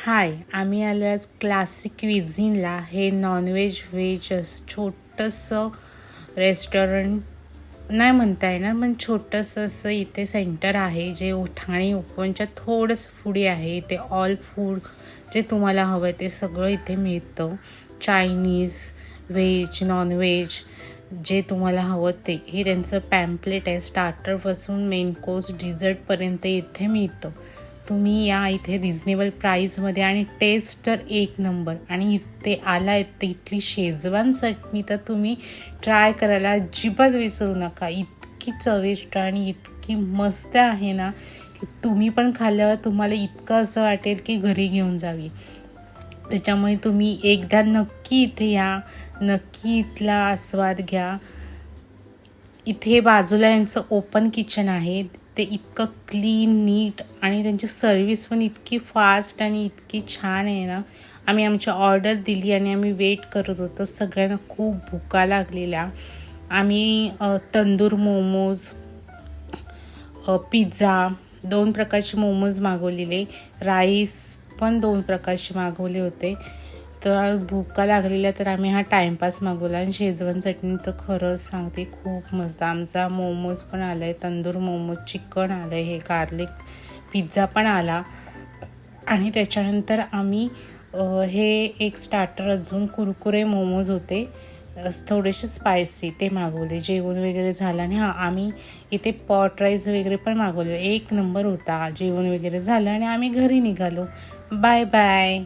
हाय, आम्ही आलो आज क्लासिक क्विझिनला. हे नॉनव्हेज व्हेज असं छोटंसं रेस्टॉरंट नाही म्हणता येणार, पण छोटंसं असं इथे सेंटर आहे जे ठाणे उपवनच्या थोडंसं पुढे आहे. इथे ऑल फूड जे तुम्हाला हवं आहे ते सगळं इथे मिळतं. चायनीज, व्हेज, नॉनव्हेज जे तुम्हाला हवं ते. हे त्यांचं पॅम्पलेट आहे. स्टार्टरपासून मेन कोर्स डिझर्टपर्यंत इथे मिळतं. तुम्ही या इथे रिजनेबल प्राईजमध्ये आणि टेस्ट तर एक नंबर. आणि इथे आला ते इथली शेजवान चटणी तर तुम्ही ट्राय करायला अजिबात विसरू नका. इतकी चविष्ट आणि इतकी मस्त आहे ना की तुम्ही पण खाल्ल्यावर तुम्हाला इतकं असं वाटेल की घरी घेऊन जावी. त्याच्यामुळे तुम्ही एकदा नक्की इथे या, नक्की इथला आस्वाद घ्या. इथे बाजूला यांचं ओपन किचन आहे. ते इतकं क्लीन, नीट आणि त्यांची सर्विस पण इतकी फास्ट आणि इतकी छान आहे ना. आम्ही आमची ऑर्डर दिली आणि आम्ही वेट करत होतो. सगळ्यांना खूप भुका लागलेल्या. आम्ही तंदूर मोमोज, पिझ्झा 2 प्रकारचे मोमोज मागवलेले, राईस पण 2 प्रकारचे मागवले होते. तर भुका लागलेल्या तर आम्ही हा टाईमपास मागवला. आणि शेजवान चटणी तर खरंच सांगते खूप मस्त. आमचा मोमोज पण आला आहे, तंदूर मोमोज, चिकन आलं आहे, हे गार्लिक पिझ्झा पण आला. आणि त्याच्यानंतर आम्ही हे एक स्टार्टर अजून कुरकुरे मोमोज होते, थोडेसे स्पायसी, ते मागवले. जेवण वगैरे झालं. आणि आम्ही इथे पॉट राईस वगैरे पण मागवले. एक नंबर होता. जेवण वगैरे झालं आणि आम्ही घरी निघालो. Bye bye.